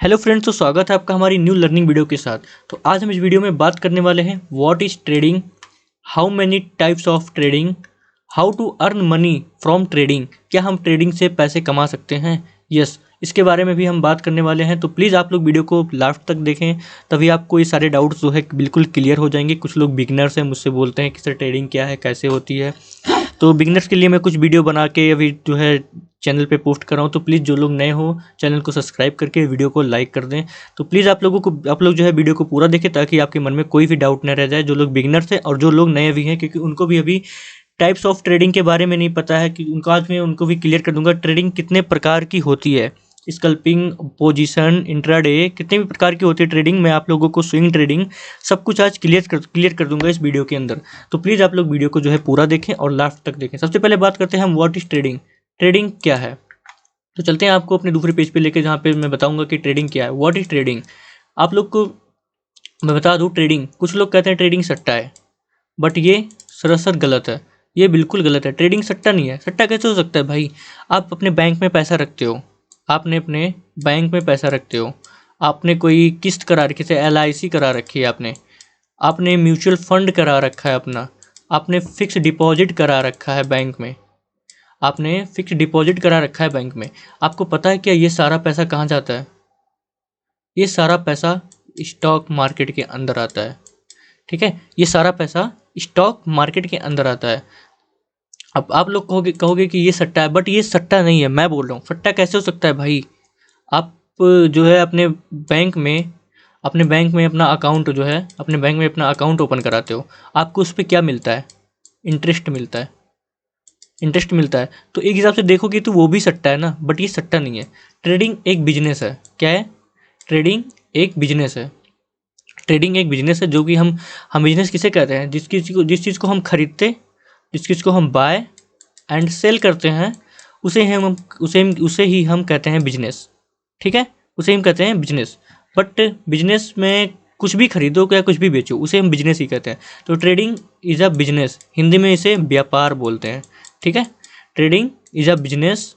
Hello friends, तो स्वागत है आपका हमारी न्यू लर्निंग वीडियो के साथ। तो आज हम इस वीडियो में बात करने वाले हैं what is trading, how many types of trading, how to earn money from trading. क्या हम ट्रेडिंग से पैसे कमा सकते हैं? यस, इसके बारे में भी हम बात करने वाले हैं। तो प्लीज़ आप लोग वीडियो को लास्ट तक देखें, तभी आपको ये सारे डाउट्स जो है बिल्कुल क्लियर हो जाएंगे। कुछ लोग बिगिनर्स हैं, मुझसे बोलते हैं कि सर ट्रेडिंग क्या है, कैसे होती है। तो बिगिनर्स के लिए मैं कुछ वीडियो बना के अभी जो है चैनल पे पोस्ट कर रहा हूँ। तो प्लीज़ जो लोग नए हो चैनल को सब्सक्राइब करके वीडियो को लाइक कर दें। तो प्लीज़ आप लोग जो है वीडियो को पूरा देखें, ताकि आपके मन में कोई भी डाउट न रह जाए। जो लोग बिगिनर्स हैं और जो लोग नए भी हैं, क्योंकि उनको भी अभी टाइप्स ऑफ ट्रेडिंग के बारे में नहीं पता है, कि उनको आज मैं उनको भी क्लियर कर दूंगा ट्रेडिंग कितने प्रकार की होती है। स्कल्पिंग, पोजीशन, इंट्राडे, कितने भी प्रकार की होती है ट्रेडिंग। मैं आप लोगों को स्विंग ट्रेडिंग सब कुछ आज क्लियर कर दूंगा इस वीडियो के अंदर। तो प्लीज़ आप लोग वीडियो को जो है पूरा देखें और लास्ट तक देखें। सबसे पहले बात करते हैं हम व्हाट इज ट्रेडिंग। ट्रेडिंग क्या है? तो चलते हैं आपको अपने दूसरे पेज पे लेके, जहाँ पे मैं बताऊंगा कि ट्रेडिंग क्या है, व्हाट इज ट्रेडिंग। आप लोग को मैं बता दूं, ट्रेडिंग, कुछ लोग कहते हैं ट्रेडिंग सट्टा है, बट ये सरासर गलत है। ये बिल्कुल गलत है। ट्रेडिंग सट्टा नहीं है। सट्टा कैसे हो सकता है भाई? आप अपने बैंक में पैसा रखते हो, आपने अपने बैंक में पैसा रखते हो, आपने कोई किस्त करा रखी है, LIC करा रखी है आपने, आपने म्यूचुअल फंड करा रखा है अपना, आपने फिक्स डिपॉजिट करा रखा है बैंक में, आपने फिक्स डिपॉजिट करा रखा है बैंक में। आपको पता है क्या ये सारा पैसा कहाँ जाता है? ये सारा पैसा स्टॉक मार्केट के अंदर आता है। ठीक है, ये सारा पैसा स्टॉक मार्केट के अंदर आता है। अब आप लोग कहोगे कि ये सट्टा है, बट ये सट्टा नहीं है। मैं बोल रहा हूँ सट्टा कैसे हो सकता है भाई? आप जो है अपने बैंक में अपना अकाउंट जो है, अपने बैंक में अपना अकाउंट ओपन कराते हो, आपको उस पर क्या मिलता है? इंटरेस्ट मिलता है। इंटरेस्ट मिलता है, तो एक हिसाब से देखोगे तो वो भी सट्टा है ना, बट ये सट्टा नहीं है। ट्रेडिंग एक बिजनेस है। क्या है? ट्रेडिंग एक बिजनेस है। ट्रेडिंग एक बिजनेस है, जो कि हम बिजनेस किसे कहते हैं? जिस चीज़ को हम खरीदते, जिस चीज़ को हम बाय एंड सेल करते हैं, उसे ही हम कहते हैं बिजनेस। ठीक है, उसे हम कहते हैं बिजनेस। बट बिजनेस में कुछ भी खरीदो या कुछ भी बेचो, उसे हम बिजनेस ही कहते हैं। तो trading is a business, Hindi में इसे व्यापार बोलते हैं। ठीक है, trading is a business.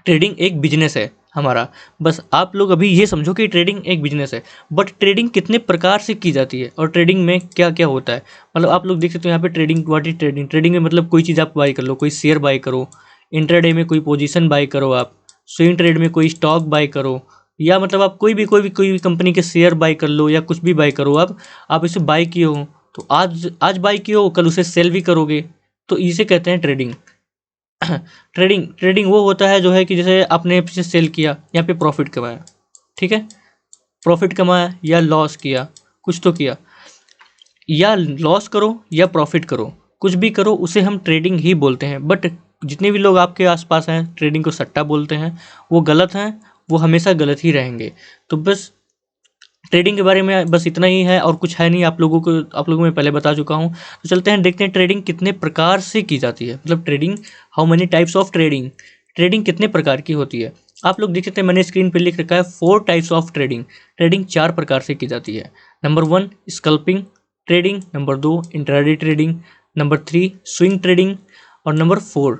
Trading एक बिजनेस है हमारा। बस आप लोग अभी ये समझो कि ट्रेडिंग एक बिजनेस है। बट ट्रेडिंग कितने प्रकार से की जाती है और ट्रेडिंग में क्या क्या होता है, मतलब आप लोग देख सकते हो यहाँ पे trading, what is trading. Trading में मतलब कोई चीज़ आप बाई कर लो, कोई शेयर बाई करो, इंट्राडे में कोई पोजीशन बाई करो, आप स्विंग ट्रेड में कोई स्टॉक बाई करो, या मतलब आप कोई भी कंपनी के शेयर बाई कर लो, या कुछ भी बाई करो। आप इसे बाई किए हो, तो आज आज बाई किए हो, कल उसे सेल भी करोगे, तो इसे कहते हैं ट्रेडिंग। ट्रेडिंग वो होता है जो है कि जैसे आपने पीछे सेल किया, यहाँ पे प्रॉफिट कमाया। ठीक है, प्रॉफिट कमाया या लॉस किया, कुछ तो किया, या लॉस करो या प्रॉफिट करो, कुछ भी करो, उसे हम ट्रेडिंग ही बोलते हैं। बट जितने भी लोग आपके आसपास हैं ट्रेडिंग को सट्टा बोलते हैं, वो गलत हैं, वो हमेशा गलत ही रहेंगे। तो बस ट्रेडिंग के बारे में बस इतना ही है, और कुछ है नहीं। आप लोगों में पहले बता चुका हूँ। तो चलते हैं, देखते हैं ट्रेडिंग कितने प्रकार से की जाती है। मतलब trading, how many types of trading. Trading कितने प्रकार की होती है? आप लोग देख सकते हैं, मैंने स्क्रीन पर लिख रखा है 4 टाइप्स ऑफ ट्रेडिंग। ट्रेडिंग 4 प्रकार से की जाती है। Number 1 sculpting trading, number 2 intraday trading, number 3 swing trading, और नंबर 4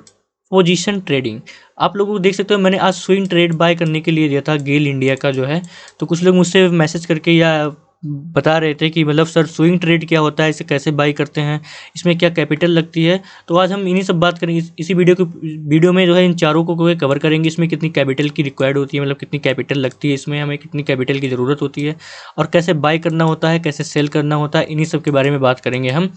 पोजीशन ट्रेडिंग। आप लोगों को देख सकते हो, मैंने आज स्विंग ट्रेड बाय करने के लिए दिया था गेल इंडिया का जो है। तो कुछ लोग मुझसे मैसेज करके या बता रहे थे कि मतलब सर स्विंग ट्रेड क्या होता है, इसे कैसे बाई करते हैं, इसमें क्या कैपिटल लगती है। तो आज हम इन्हीं सब बात करेंगे इसी वीडियो में जो है, इन चारों को कवर करेंगे। इसमें कितनी कैपिटल की रिक्वायर्ड होती है, मतलब कितनी कैपिटल लगती है इसमें, हमें कितनी कैपिटल की ज़रूरत होती है, और कैसे बाई करना होता है, कैसे सेल करना होता है, इन्हीं सब के बारे में बात करेंगे हम।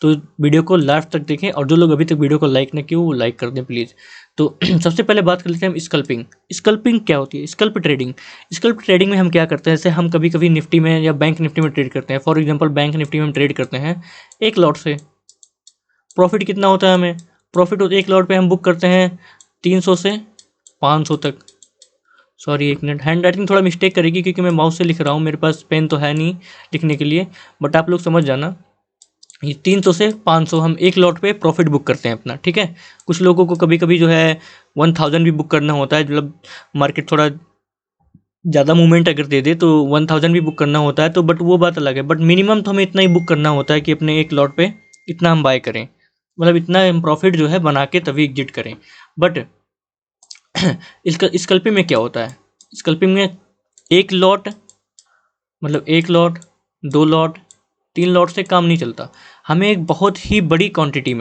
तो वीडियो को लास्ट तक देखें, और जो लोग अभी तक वीडियो को लाइक न किए वो लाइक कर दें प्लीज़। तो सबसे पहले बात कर लेते हैं हम स्कल्पिंग। स्कल्पिंग क्या होती है? Scalp trading. स्कल्प ट्रेडिंग में हम क्या करते हैं, जैसे हम कभी कभी निफ्टी में या बैंक निफ्टी में ट्रेड करते हैं। फॉर एग्जांपल बैंक निफ्टी में हम ट्रेड करते हैं एक लॉट से। प्रॉफिट कितना होता है हमें? प्रॉफिट एक लॉट पे हम बुक करते हैं 300 से 500 तक। सॉरी, एक मिनट, हैंड राइटिंग थोड़ा मिस्टेक करेगी क्योंकि मैं माउस से लिख रहा हूँ, मेरे पास पेन तो है नहीं लिखने के लिए, बट आप लोग समझ जाना। ये 300 से 500 हम एक लॉट पे प्रॉफिट बुक करते हैं अपना। ठीक है, कुछ लोगों को कभी कभी जो है 1000 भी बुक करना होता है, मतलब मार्केट थोड़ा ज़्यादा मूवमेंट अगर दे दे तो 1000 भी बुक करना होता है। तो बट वो बात अलग है, बट मिनिमम तो हमें इतना ही बुक करना होता है कि अपने एक लॉट पे इतना हम बाय करें, मतलब इतना हम प्रॉफिट जो है बना के तभी एग्जिट करें। बट स्कल्पिंग में क्या होता है? स्कल्पिंग में एक लॉट मतलब एक लॉट, 2 लॉट, 3 लॉट से काम नहीं चलता। हमें एक बहुत ही बड़ी क्वांटिटी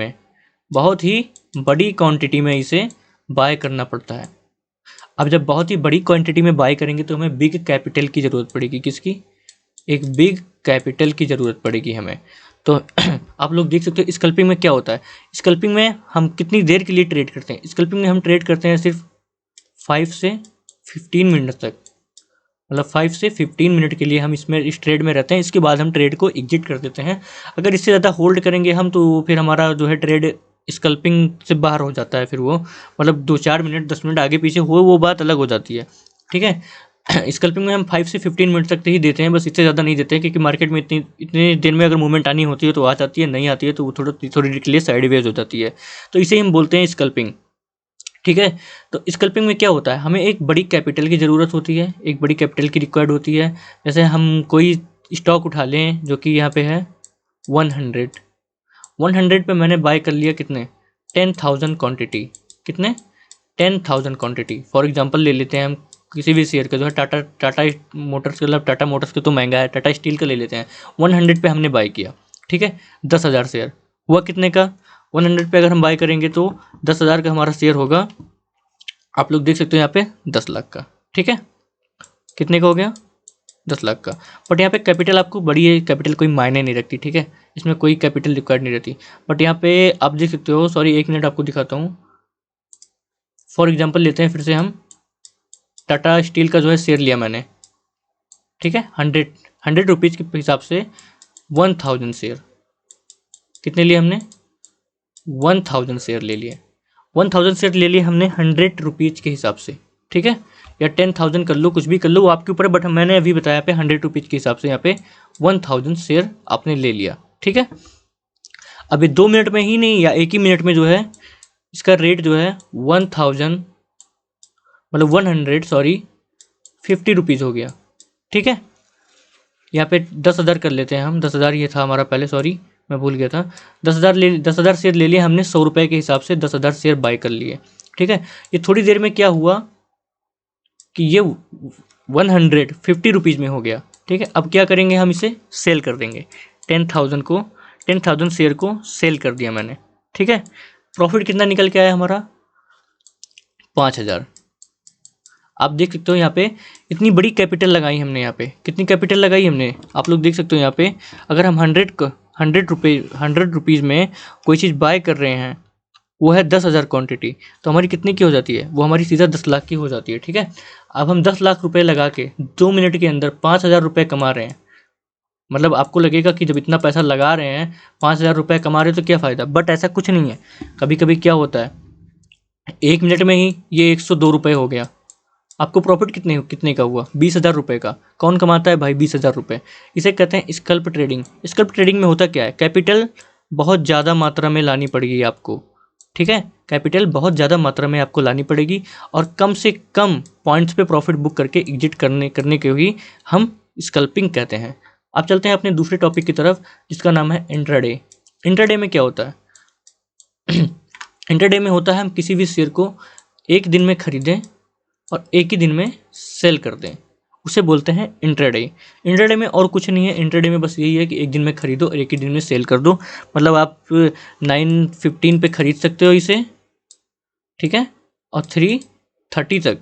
में इसे बाय करना पड़ता है। अब जब बहुत ही बड़ी क्वांटिटी में बाय करेंगे तो हमें बिग कैपिटल की ज़रूरत पड़ेगी। किसकी? एक बिग कैपिटल की ज़रूरत पड़ेगी हमें। तो आप लोग देख सकते हो स्कल्पिंग में क्या होता है। स्कल्पिंग में हम कितनी देर के लिए ट्रेड करते हैं? स्कल्पिंग में हम ट्रेड करते हैं सिर्फ 5 से 15 मिनट तक, मतलब 5 से 15 मिनट के लिए हम इस ट्रेड में रहते हैं। इसके बाद हम ट्रेड को एग्जिट कर देते हैं। अगर इससे ज़्यादा होल्ड करेंगे हम तो फिर हमारा जो है ट्रेड स्कल्पिंग से बाहर हो जाता है। फिर वो मतलब 2-4 मिनट 10 मिनट आगे पीछे हो वो बात अलग हो जाती है। ठीक है। स्कल्पिंग में हम 5 से 15 मिनट तक ही देते हैं, बस इससे ज़्यादा नहीं देते हैं, क्योंकि मार्केट में इतनी देर में अगर मूवमेंट आनी होती है तो आ जाती है, नहीं आती है तो वो थोड़ी देर के लिए साइडवेज हो जाती है। तो इसे हम बोलते हैं स्कल्पिंग। ठीक है। तो स्कल्पिंग में क्या होता है, हमें एक बड़ी कैपिटल की ज़रूरत होती है, एक बड़ी कैपिटल की रिक्वायर्ड होती है। जैसे हम कोई स्टॉक उठा लें जो कि यहाँ पे है 100 पे मैंने बाय कर लिया कितने? 10,000 क्वांटिटी। कितने? 10,000 क्वांटिटी। फॉर एग्जांपल ले लेते हैं हम किसी भी शेयर का, जो है टाटा मोटर्स, मतलब टाटा मोटर्स का तो महंगा है, टाटा स्टील का ले लेते हैं। 100 पे हमने बाय किया। ठीक है। 10,000 शेयर हुआ कितने का? 100 पे अगर हम बाय करेंगे तो 10,000 का हमारा शेयर होगा, आप लोग देख सकते हो यहाँ पे 10 लाख का। ठीक है। कितने का हो गया? 10 लाख का। बट यहाँ पे कैपिटल आपको बड़ी है, कैपिटल कोई मायने नहीं रखती। ठीक है। इसमें कोई कैपिटल रिक्वायर्ड नहीं रहती। बट यहाँ पे आप देख सकते हो, सॉरी 1 मिनट आपको दिखाता हूँ। फॉर एग्जाम्पल लेते हैं फिर से हम टाटा स्टील का जो है शेयर लिया मैंने। ठीक है। 100 रुपीज़ के हिसाब से 1000 शेयर। कितने लिए हमने? 1000 शेयर ले लिए। 1000 शेयर ले लिए हमने 100 रुपीज़ के हिसाब से। ठीक है। या 10,000 कर लो, कुछ भी कर लो, वो आपके ऊपर है। बट मैंने अभी बताया पे 100 रुपीज़ के हिसाब से यहाँ पे 1000 शेयर आपने ले लिया। ठीक है। अभी 2 मिनट में ही नहीं, या 1 ही मिनट में जो है इसका रेट जो है 1000 मतलब 50 रुपीज़ हो गया। ठीक है। यहाँ पे 10,000 कर लेते हैं हम। 10,000 ये था हमारा पहले, सॉरी मैं भूल गया था। 10,000 शेयर ले लिए हमने, 100 रुपये के हिसाब से 10,000 शेयर बाय कर लिए। ठीक है। ये थोड़ी देर में क्या हुआ कि ये 150 रुपीज़ में हो गया। ठीक है। अब क्या करेंगे, हम इसे सेल कर देंगे। 10,000 शेयर को सेल कर दिया मैंने। ठीक है। प्रॉफिट कितना निकल के आया हमारा? 5,000। आप देख सकते हो यहाँ पे इतनी बड़ी कैपिटल लगाई हमने। यहाँ पे कितनी कैपिटल लगाई हमने, आप लोग देख सकते हो यहाँ पे। अगर हम 100 रुपीज़ में कोई चीज़ बाय कर रहे हैं, वो है 10,000 क्वांटिटी, तो हमारी कितनी की हो जाती है? वो हमारी सीधा 10 लाख की हो जाती है। ठीक है। अब हम 10 लाख रुपए लगा के 2 मिनट के अंदर 5,000 रुपये कमा रहे हैं। मतलब आपको लगेगा कि जब इतना पैसा लगा रहे हैं, 5,000 रुपये कमा रहे हैं, तो क्या फ़ायदा। बट ऐसा कुछ नहीं है। कभी कभी क्या होता है, 1 मिनट में ही ये 102 रुपये हो गया। आपको प्रॉफिट कितने का हुआ? 20,000 रुपये का। कौन कमाता है भाई 20,000 रुपये? इसे कहते हैं स्कल्प ट्रेडिंग। स्कल्प ट्रेडिंग में होता क्या है, कैपिटल बहुत ज़्यादा मात्रा में लानी पड़ेगी आपको। ठीक है। कैपिटल बहुत ज़्यादा मात्रा में आपको लानी पड़ेगी, और कम से कम पॉइंट्स पे प्रॉफिट बुक करके एग्जिट करने के ही हम स्कल्पिंग कहते हैं। अब चलते हैं अपने दूसरे टॉपिक की तरफ, जिसका नाम है इंट्राडे। इंट्राडे में क्या होता है? इंट्राडे में होता है हम किसी भी शेयर को एक दिन में खरीदें और एक ही दिन में सेल कर दें, उसे बोलते हैं इंट्राडे। इंट्राडे में और कुछ नहीं है। इंट्राडे में बस यही है कि एक दिन में खरीदो और एक ही दिन में सेल कर दो। मतलब आप 9:15 पे खरीद सकते हो इसे। ठीक है। और 3:30 तक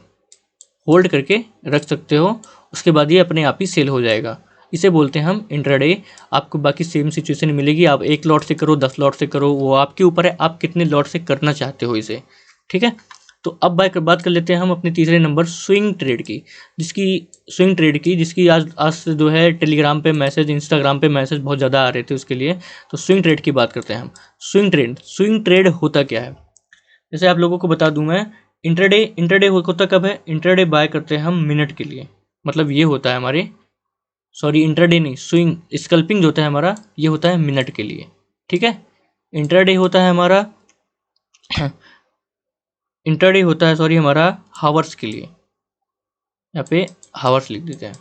होल्ड करके रख सकते हो, उसके बाद ये अपने आप ही सेल हो जाएगा। इसे बोलते हैं हम इंट्राडे। आपको बाकी सेम सिचुएशन मिलेगी, आप 1 लॉट से करो, 10 लॉट से करो, वो आपके ऊपर है, आप कितने लॉट से करना चाहते हो इसे। ठीक है। तो अब बात कर लेते हैं हम अपने तीसरे नंबर स्विंग ट्रेड की, जिसकी आज से जो है टेलीग्राम पे मैसेज, इंस्टाग्राम पे मैसेज बहुत ज़्यादा आ रहे थे उसके लिए। तो स्विंग ट्रेड की बात करते हैं हम। स्विंग ट्रेड होता क्या है, जैसे आप लोगों को बता दूं मैं। इंट्राडे होता कब है? इंट्राडे बाय करते हैं हम मिनट के लिए। मतलब ये होता है हमारे, सॉरी इंट्राडे नहीं, स्विंग स्कल्पिंग जो होता है हमारा, ये होता है मिनट के लिए। ठीक है। इंट्राडे होता है हमारा इंट्राडे होता है सॉरी हमारा हावर्स के लिए। यहाँ पे हावर्स लिख देते हैं,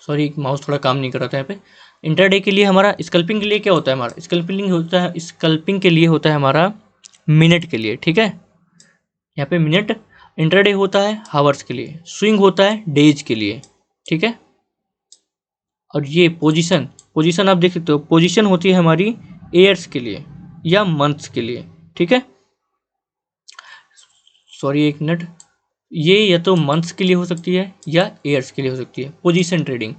सॉरी माउस थोड़ा काम नहीं कर रहा था यहाँ पे। इंट्राडे के लिए हमारा, स्कल्पिंग के लिए क्या होता है हमारा? स्कल्पिंग के लिए होता है हमारा मिनट के लिए। ठीक है। यहाँ पे मिनट। इंट्राडे होता है हावर्स के लिए, स्विंग होता है डेज के लिए। ठीक है। और ये पोजीशन आप देख सकते हो, पोजीशन होती है हमारी ईयर्स के लिए या मंथ्स के लिए, ठीक है। सॉरी एक मिनट, ये या तो मंथ्स के लिए हो सकती है या ईयर्स के लिए हो सकती है पोजीशन ट्रेडिंग।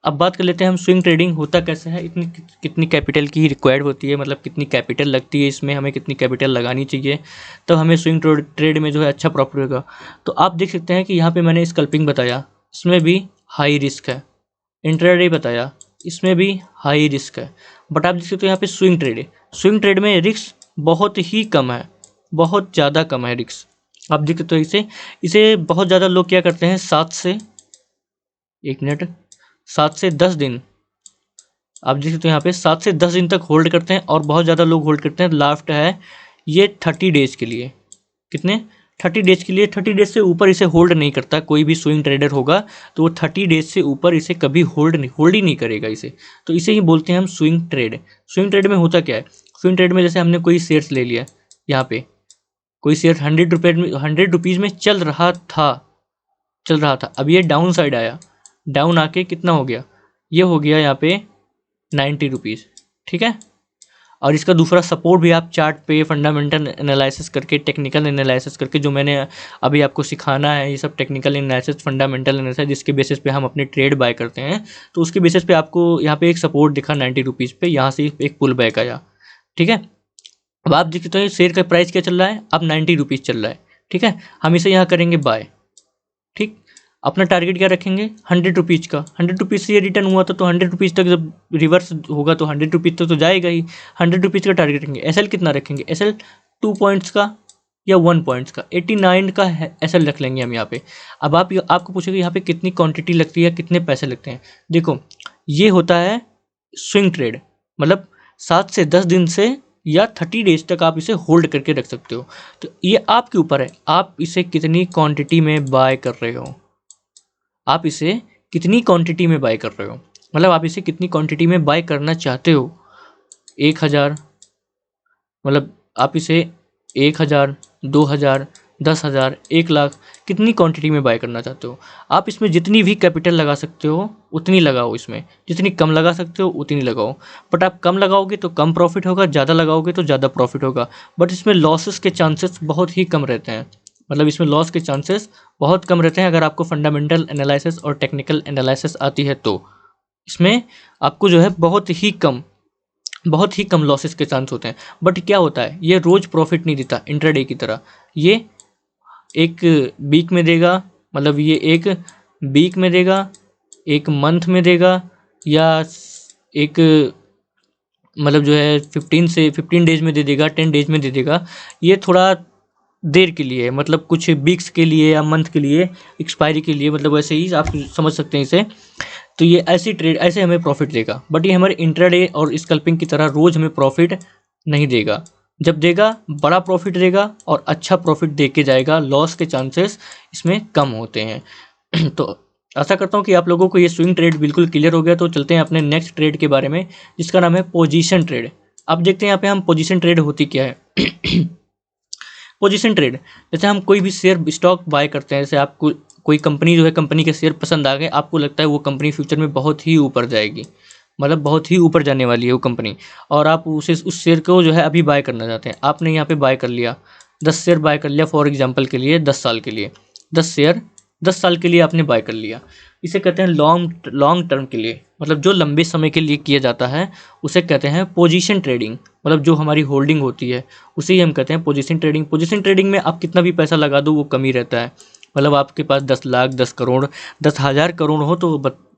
अब बात कर लेते हैं हम स्विंग ट्रेडिंग होता कैसे है, इतनी कितनी कैपिटल की रिक्वायर्ड होती है, मतलब कितनी कैपिटल लगती है इसमें, हमें कितनी कैपिटल लगानी चाहिए तब हमें स्विंग ट्रेड में जो है अच्छा प्रॉफिट होगा। तो आप देख सकते हैं कि यहाँ पे मैंने स्कल्पिंग बताया, इसमें भी हाई रिस्क है। इंट्राडे बताया, इसमें भी हाई रिस्क है। बट आप देख सकते हो यहाँ पे स्विंग ट्रेड है, स्विंग ट्रेड में रिस्क बहुत ही कम है, बहुत ज़्यादा कम है रिस्क। आप देख सकते हो इसे बहुत ज़्यादा लोग क्या करते हैं, 7 से 10 दिन, आप देख सकते हो यहाँ पे 7 से 10 दिन तक होल्ड करते हैं, और बहुत ज़्यादा लोग होल्ड करते हैं। लास्ट है ये 30 डेज के लिए, कितने 30 डेज के लिए, 30 डेज से ऊपर इसे होल्ड नहीं करता। कोई भी स्विंग ट्रेडर होगा तो वो 30 डेज से ऊपर इसे कभी होल्ड ही नहीं करेगा इसे, तो इसे ही बोलते हैं हम स्विंग ट्रेड। स्विंग ट्रेड में होता क्या है, स्विंग ट्रेड में जैसे हमने कोई शेयर्स ले लिया, यहाँ पे कोई शेयर 100 रुपीज़ में चल रहा था, अब ये डाउन साइड आया, डाउन आके कितना हो गया, ये हो गया यहाँ पे 90 रुपीज़, ठीक है। और इसका दूसरा सपोर्ट भी आप चार्ट पे फंडामेंटल एनालिसिस करके, टेक्निकल एनालिसिस करके, जो मैंने अभी आपको सिखाना है, ये सब टेक्निकल एनालिसिस, फंडामेंटल एनालिसिस, जिसके बेसिस पे हम अपने ट्रेड बाय करते हैं, तो उसके बेसिस पे आपको यहाँ पे एक सपोर्ट दिखा 90 रुपीज़ पे, यहाँ से एक पुल बैक आया, ठीक है। अब आप देखते तो शेयर का प्राइस क्या चल रहा है, अब 90 रुपीज़ चल रहा है, ठीक है। हम इसे यहाँ करेंगे बाय, ठीक। अपना टारगेट क्या रखेंगे, 100 रुपीज़ का, 100 रुपीज़ से ये रिटर्न हुआ तो 100 रुपीज़ तक जब रिवर्स होगा तो 100 रुपीज़ तक तो जाएगा ही। 100 रुपीज़ का टारगेट रखेंगे। एसएल कितना रखेंगे, एसएल 2 पॉइंट्स का या 1 पॉइंट्स का, 89 का एसएल रख लेंगे हम यहाँ पे। अब आपको पूछेगा यहाँ पे कितनी क्वांटिटी लगती है, कितने पैसे लगते हैं। देखो ये होता है स्विंग ट्रेड, मतलब 7 से 10 दिन से या 30 डेज तक आप इसे होल्ड करके रख सकते हो। तो ये आपके ऊपर है, आप इसे कितनी क्वांटिटी में बाय कर रहे हो, आप इसे कितनी क्वांटिटी में बाय कर रहे हो, मतलब आप इसे कितनी क्वांटिटी में बाय करना चाहते हो। 1000, मतलब आप इसे 1000, 2000, 10,000, 1,00,000, कितनी क्वांटिटी में बाय करना चाहते हो। आप इसमें जितनी भी कैपिटल लगा सकते हो उतनी लगाओ, इसमें जितनी कम लगा सकते हो उतनी लगाओ। बट आप कम लगाओगे तो कम प्रॉफिट होगा, ज़्यादा लगाओगे तो ज़्यादा प्रॉफिट होगा। बट इसमें लॉसेस के चांसेस बहुत ही कम रहते हैं, मतलब इसमें लॉस के चांसेस बहुत कम रहते हैं अगर आपको फंडामेंटल एनालिसिस और टेक्निकल एनालिसिस आती है तो। इसमें आपको जो है बहुत ही कम लॉसेस के चांस होते हैं। बट क्या होता है, ये रोज़ प्रॉफिट नहीं देता इंट्राडे की तरह, ये एक वीक में देगा, मतलब ये एक वीक में देगा, एक मंथ में देगा, या एक मतलब जो है 15 डेज में दे देगा, 10 डेज में दे देगा। ये थोड़ा देर के लिए, मतलब कुछ वीक्स के लिए या मंथ के लिए, एक्सपायरी के लिए, मतलब वैसे ही आप समझ सकते हैं इसे। तो ये ऐसी ट्रेड, ऐसे हमें प्रॉफिट देगा। बट ये हमारे इंट्राडे और स्कल्पिंग की तरह रोज़ हमें प्रॉफिट नहीं देगा। जब देगा बड़ा प्रॉफिट देगा और अच्छा प्रॉफिट दे के जाएगा, लॉस के चांसेस इसमें कम होते हैं। तो आशा करता हूँ कि आप लोगों को ये स्विंग ट्रेड बिल्कुल क्लियर हो गया। तो चलते हैं अपने नेक्स्ट ट्रेड के बारे में, जिसका नाम है पोजीशन ट्रेड। अब देखते हैं यहाँ पे हम पोजीशन ट्रेड होती क्या है। पोजीशन ट्रेड, जैसे हम कोई भी शेयर स्टॉक बाय करते हैं, जैसे आपको कोई कंपनी जो है, कंपनी के शेयर पसंद आ गए, आपको लगता है वो कंपनी फ्यूचर में बहुत ही ऊपर जाएगी, मतलब बहुत ही ऊपर जाने वाली है वो कंपनी, और आप उस शेयर को जो है अभी बाय करना चाहते हैं। आपने यहाँ पे बाय कर लिया, 10 शेयर बाय कर लिया फॉर एग्जांपल के लिए, 10 साल के लिए, 10 शेयर 10 साल के लिए आपने बाय कर लिया। इसे कहते हैं लॉन्ग टर्म के लिए, मतलब जो लंबे समय के लिए किया जाता है उसे कहते हैं पोजीशन ट्रेडिंग, मतलब जो हमारी होल्डिंग होती है उसे ही हम कहते हैं पोजीशन ट्रेडिंग। पोजीशन ट्रेडिंग में आप कितना भी पैसा लगा दो वो कम ही रहता है, मतलब आपके पास 10 लाख, 10 करोड़, 10,000 करोड़ हो तो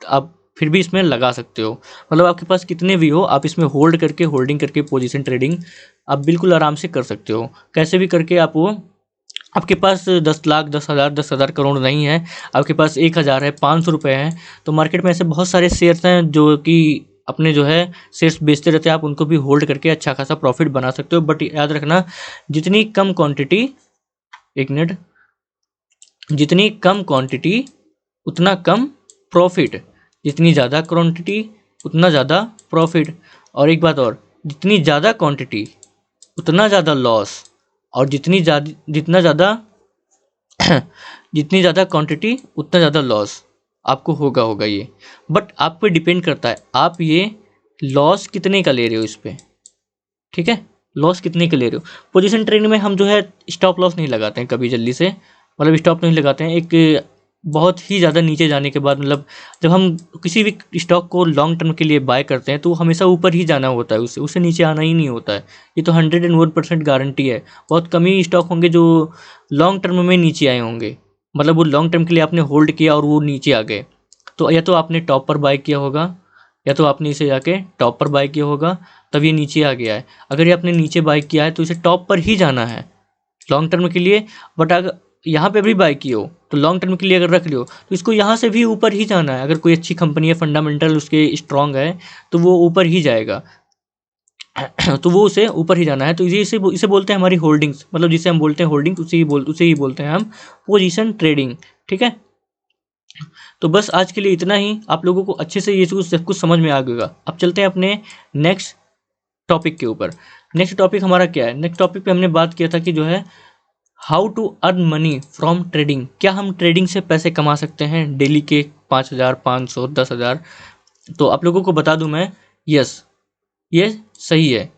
आप फिर भी इसमें लगा सकते हो। मतलब आपके पास कितने भी हो, आप इसमें होल्डिंग करके पोजीशन ट्रेडिंग आप बिल्कुल आराम से कर सकते हो। कैसे भी करके आप वो, आपके पास 10 लाख, 10,000, 10,000 करोड़ नहीं है, आपके पास 1,000 है, 500 रुपये हैं, तो मार्केट में ऐसे बहुत सारे शेयर्स हैं जो कि अपने जो है शेयर्स बेचते रहते हैं। आप उनको भी होल्ड करके अच्छा खासा प्रॉफिट बना सकते हो। बट याद रखना, जितनी कम क्वांटिटी, एक मिनट, जितनी कम क्वांटिटी उतना कम प्रॉफिट, जितनी ज़्यादा क्वांटिटी उतना ज़्यादा प्रॉफिट। और एक बात और, जितनी ज़्यादा क्वांटिटी उतना ज़्यादा लॉस, और जितनी ज़्यादा क्वांटिटी उतना ज़्यादा लॉस। आपको होगा होगा ये, बट आप पे डिपेंड करता है आप ये लॉस कितने का ले रहे हो इस पे, ठीक है, लॉस कितने का ले रहे हो। पोजीशन ट्रेडिंग में हम जो है स्टॉप लॉस नहीं लगाते हैं कभी जल्दी से, मतलब स्टॉप नहीं लगाते हैं। एक बहुत ही ज़्यादा नीचे जाने के बाद, मतलब जब हम किसी भी स्टॉक को लॉन्ग टर्म के लिए बाय करते हैं तो हमेशा ऊपर ही जाना होता है, उससे नीचे आना ही नहीं होता है। ये तो 101% गारंटी है। बहुत कम ही स्टॉक होंगे जो लॉन्ग टर्म में नीचे आए होंगे, मतलब वो लॉन्ग टर्म के लिए आपने होल्ड किया और वो नीचे आ गए, तो या तो आपने टॉप पर बाय किया होगा या तो आपने इसे जाके टॉप पर बाय किया होगा, तब ये नीचे आ गया है। अगर ये आपने नीचे बाय किया है तो इसे टॉप पर ही जाना है लॉन्ग टर्म के लिए। बट अगर यहाँ पे भी बाय किए हो तो लॉन्ग टर्म के लिए अगर रख लियो तो इसको यहाँ से भी ऊपर ही जाना है। अगर कोई अच्छी कंपनी है, फंडामेंटल उसके स्ट्रांग है, तो वो ऊपर ही जाएगा तो वो उसे ऊपर ही जाना है। तो इसे बोलते हैं हमारी होल्डिंग्स, मतलब जिसे हम बोलते हैं होल्डिंग, उसे ही बोलते हैं हम पोजीशन ट्रेडिंग, ठीक है। तो बस आज के लिए इतना ही। आप लोगों को अच्छे से ये सब कुछ समझ में आ गया। अब चलते हैं अपने नेक्स्ट टॉपिक के ऊपर। नेक्स्ट टॉपिक हमारा क्या है? नेक्स्ट टॉपिक पे हमने बात किया था कि जो है how to earn money from trading. क्या हम ट्रेडिंग से पैसे कमा सकते हैं डेली के 5,000, 500, 10,000? तो आप लोगों को बता दूं मैं, यस, ये सही है,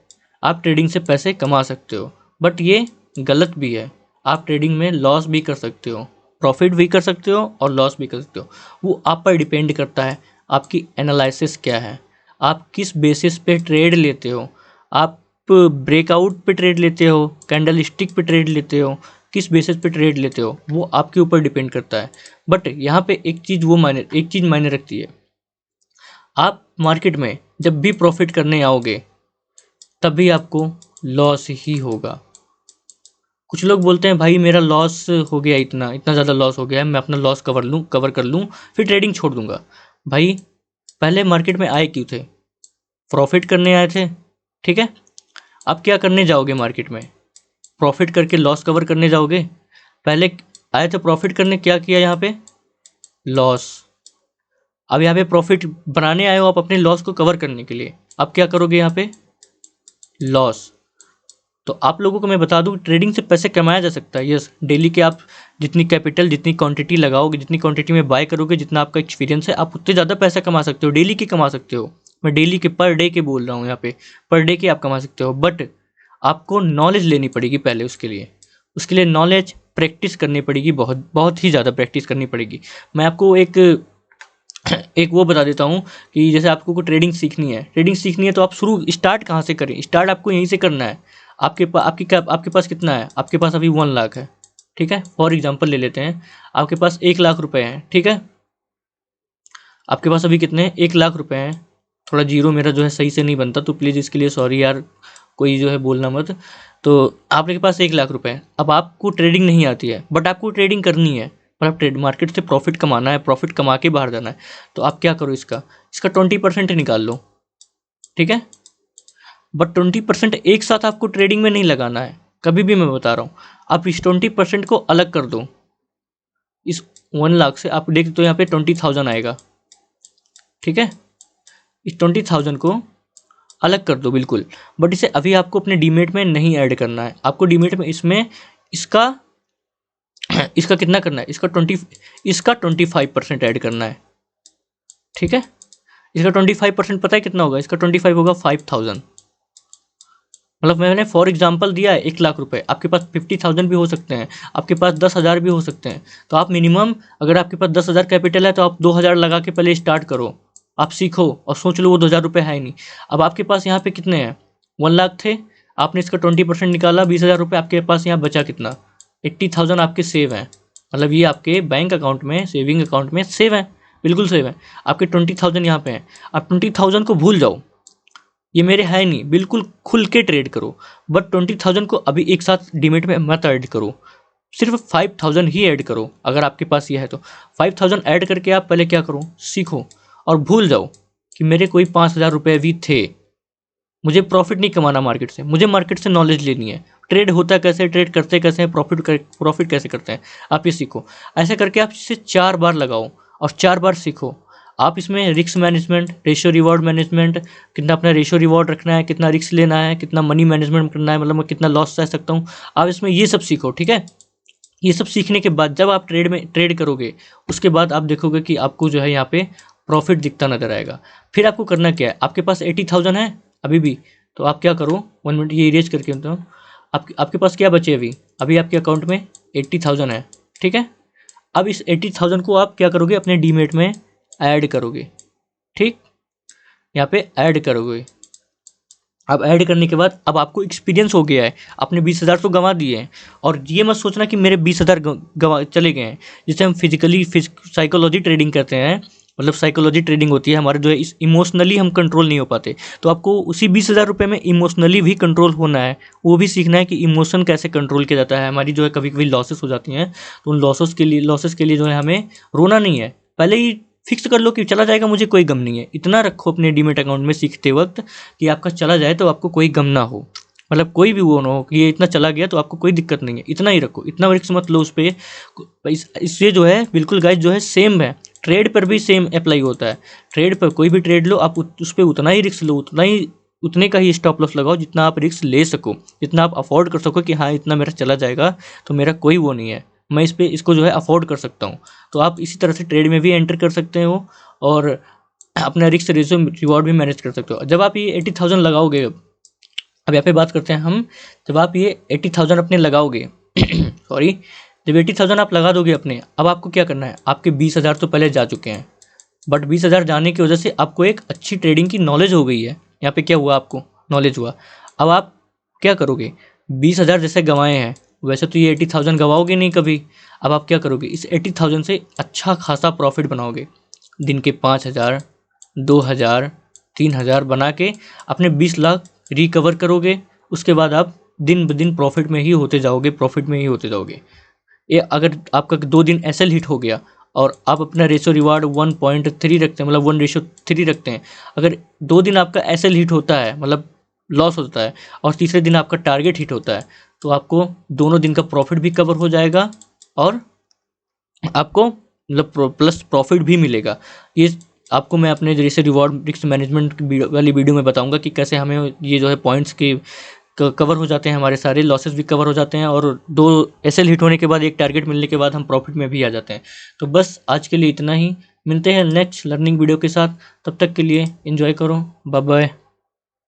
आप ट्रेडिंग से पैसे कमा सकते हो, बट ये गलत भी है। आप ट्रेडिंग में लॉस भी कर सकते हो, प्रॉफिट भी कर सकते हो और लॉस भी कर सकते हो। वो आप पर डिपेंड करता है आपकी एनालिसिस क्या है, आप किस बेसिस पे ट्रेड लेते हो। आप ब्रेकआउट पे ट्रेड लेते हो, कैंडल स्टिक पे ट्रेड लेते हो, किस बेसिस पे ट्रेड लेते हो वो आपके ऊपर डिपेंड करता है। बट यहाँ पे एक चीज़ मायने रखती है। आप मार्केट में जब भी प्रॉफिट करने आओगे तभी आपको लॉस ही होगा। कुछ लोग बोलते हैं भाई मेरा लॉस हो गया, इतना ज़्यादा लॉस हो गया है, मैं अपना लॉस कवर कर लूँ फिर ट्रेडिंग छोड़ दूंगा। भाई पहले मार्केट में आए क्यों थे? प्रॉफिट करने आए थे, ठीक है। अब क्या करने जाओगे मार्केट में? प्रॉफिट करके लॉस कवर करने जाओगे? पहले आए थे प्रॉफिट करने, क्या किया यहाँ पे? लॉस। अब यहाँ पे प्रॉफिट बनाने आए हो आप अपने लॉस को कवर करने के लिए, अब क्या करोगे यहाँ पे? लॉस। तो आप लोगों को मैं बता दूं ट्रेडिंग से पैसे कमाया जा सकता है। यस, डेली के आप जितनी कैपिटल, जितनी क्वांटिटी लगाओगे, जितनी क्वांटिटी में बाय करोगे, जितना आपका एक्सपीरियंस है, आप उतने ज़्यादा पैसा कमा सकते हो, डेली के कमा सकते हो। मैं डेली के, पर डे के बोल रहा हूँ यहाँ पे, पर डे के आप कमा सकते हो। बट आपको नॉलेज लेनी पड़ेगी पहले, उसके लिए नॉलेज प्रैक्टिस करनी पड़ेगी, बहुत बहुत ही ज़्यादा प्रैक्टिस करनी पड़ेगी। मैं आपको एक वो बता देता हूँ कि जैसे आपको ट्रेडिंग सीखनी है तो आप स्टार्ट कहाँ से करें? स्टार्ट आपको यहीं से करना है। आपके पास कितना है? आपके पास अभी 1 लाख है, ठीक है, फॉर एग्जांपल ले लेते हैं। आपके पास 1 लाख रुपए हैं, ठीक है। आपके पास अभी कितने? 1 लाख रुपए हैं। थोड़ा जीरो मेरा जो है सही से नहीं बनता, तो प्लीज़ इसके लिए सॉरी यार, कोई जो है बोलना मत। तो आपके पास 1 लाख रुपए हैं। अब आपको ट्रेडिंग नहीं आती है, बट आपको ट्रेडिंग करनी है, पर आप ट्रेड मार्केट से प्रॉफिट कमाना है, प्रॉफिट कमा के बाहर जाना है। तो आप क्या करो, इसका 20% निकाल लो, ठीक है। बट 20% एक साथ आपको ट्रेडिंग में नहीं लगाना है, कभी भी मैं बता रहा हूँ। आप इस 20% को अलग कर दो। इस 1 लाख से आप देख तो यहाँ पे 20,000 आएगा, ठीक है। इस 20,000 को अलग कर दो बिल्कुल। बट इसे अभी आपको अपने डीमेट में नहीं ऐड करना है। आपको डीमेट में इसका कितना करना है? इसका 25% ऐड करना है, ठीक है। इसका 25% पता है कितना होगा? इसका 25 होगा 5,000। मतलब मैंने फॉर एग्जांपल दिया है 1 लाख रुपए, आपके पास 50,000 भी हो सकते हैं, आपके पास 10,000 भी हो सकते हैं। तो आप मिनिमम, अगर आपके पास 10,000 कैपिटल है तो आप 2,000 लगा के पहले स्टार्ट करो। आप सीखो और सोच लो वो 2,000 रुपये है ही नहीं। अब आपके पास यहाँ पे कितने हैं? 1 लाख थे, आपने इसका 20% निकाला, 20,000 रुपये आपके पास यहाँ बचा कितना? 80,000 आपके सेव हैं। मतलब ये आपके बैंक अकाउंट में, सेविंग अकाउंट में सेव है, बिल्कुल सेव है। आपके 20,000 यहाँ पे हैं। आप 20,000 को भूल जाओ, ये मेरे है नहीं, बिल्कुल खुल के ट्रेड करो। बट 20,000 को अभी एक साथ डीमेट में मत ऐड करो, सिर्फ 5,000 ही ऐड करो। अगर आपके पास ये है तो 5,000 ऐड करके आप पहले क्या करो, सीखो और भूल जाओ कि मेरे कोई 5,000 रुपये भी थे। मुझे प्रॉफिट नहीं कमाना मार्केट से, मुझे मार्केट से नॉलेज लेनी है। ट्रेड होता कैसे, ट्रेड करते कैसे हैं, प्रॉफिट कैसे करते हैं, आप ये सीखो। ऐसे करके आप इसे 4 बार लगाओ और 4 बार सीखो। आप इसमें risk management, ratio reward management, कितना अपना रेशियो रिवॉर्ड रखना है, कितना रिस्क लेना है, कितना मनी मैनेजमेंट करना है, मतलब मैं कितना लॉस सह सकता हूँ, आप इसमें ये सब सीखो, ठीक है। ये सब सीखने के बाद जब आप ट्रेड करोगे, उसके बाद आप देखोगे कि आपको जो है यहाँ पे प्रॉफिट दिखता नजर आएगा। फिर आपको करना क्या है, आपके पास 80,000 है अभी भी, तो आप क्या करो, 1 मिनट ये इरेज करके बताओ, आपके पास क्या बचे अभी, अभी आपके अकाउंट में 80,000 है, ठीक है। अब इस 80,000 को आप क्या करोगे, अपने डीमेट में ऐड करोगे, ठीक, यहाँ पे ऐड करोगे। अब ऐड करने के बाद अब आपको एक्सपीरियंस हो गया है, आपने 20,000 तो गंवा दिए हैं, और ये मत सोचना कि मेरे 20,000 गंवा चले गए हैं। जैसे हम फिजिकली साइकोलॉजी ट्रेडिंग करते हैं, मतलब साइकोलॉजी ट्रेडिंग होती है हमारे, जो है इस इमोशनली हम कंट्रोल नहीं हो पाते, तो आपको उसी 20,000 रुपये में इमोशनली भी कंट्रोल होना है, वो भी सीखना है कि इमोशन कैसे कंट्रोल किया जाता है। हमारी जो है कभी कभी लॉसेस हो जाती हैं, तो उन लॉसेस के लिए जो है हमें रोना नहीं है, पहले ही फिक्स कर लो कि चला जाएगा, मुझे कोई गम नहीं है। इतना रखो अपने डीमेट अकाउंट में सीखते वक्त कि आपका चला जाए तो आपको कोई गम ना हो, मतलब कोई भी वो ना हो कि ये इतना चला गया तो आपको कोई दिक्कत नहीं है, इतना ही रखो, इतना रिस्क मत लो उस पर। इससे जो है बिल्कुल गाइस जो है सेम है, ट्रेड पर भी सेम अप्लाई होता है। ट्रेड पर कोई भी ट्रेड लो, आप उस पर उतना ही रिस्क लो, उतने का ही स्टॉप लॉस लगाओ जितना आप रिस्क ले सको, जितना आप अफोर्ड कर सको कि हाँ इतना मेरा चला जाएगा तो मेरा कोई वो नहीं है, मैं इसको जो है अफोर्ड कर सकता हूँ। तो आप इसी तरह से ट्रेड में भी एंटर कर सकते हो और अपना रिस्क रेशियो रिवॉर्ड भी मैनेज कर सकते हो। जब आप ये 80,000 लगाओगे, अब यहाँ पे बात करते हैं हम, जब आप ये 80,000 अपने लगाओगे सॉरी, जब 80,000 आप लगा दोगे अपने, अब आपको क्या करना है, आपके 20,000 तो पहले जा चुके हैं, बट 20,000 जाने की वजह से आपको एक अच्छी ट्रेडिंग की नॉलेज हो गई है। यहाँ पे क्या हुआ, आपको नॉलेज हुआ। अब आप क्या करोगे, 20,000 जैसे गंवाए हैं वैसे तो ये 80,000 गंवाओगे नहीं कभी। अब आप क्या करोगे, इस 80,000 से अच्छा खासा प्रॉफिट बनाओगे, दिन के 5,000, 2,000, 3,000 बना के अपने 20 लाख रिकवर करोगे। उसके बाद आप दिन ब दिन प्रॉफिट में ही होते जाओगे, प्रॉफिट में ही होते जाओगे। ये अगर आपका 2 दिन एसएल हिट हो गया और आप अपना रेशो रिवार्ड 1.3 रखते हैं, मतलब 1:3 रखते हैं, अगर 2 दिन आपका एसएल हिट होता है, मतलब लॉस होता है, और तीसरे दिन आपका टारगेट हिट होता है, तो आपको दोनों दिन का प्रॉफिट भी कवर हो जाएगा और आपको मतलब प्लस प्रॉफिट भी मिलेगा। ये आपको मैं अपने जैसे रिवॉर्ड रिस्क मैनेजमेंट वाली वीडियो में बताऊंगा कि कैसे हमें ये जो है पॉइंट्स के कवर हो जाते हैं, हमारे सारे लॉसेस भी कवर हो जाते हैं, और 2 एसएल हिट होने के बाद, एक टारगेट मिलने के बाद हम प्रॉफिट में भी आ जाते हैं। तो बस आज के लिए इतना ही, मिलते हैं नेक्स्ट लर्निंग वीडियो के साथ, तब तक के लिए एंजॉय करो, बाय बाय।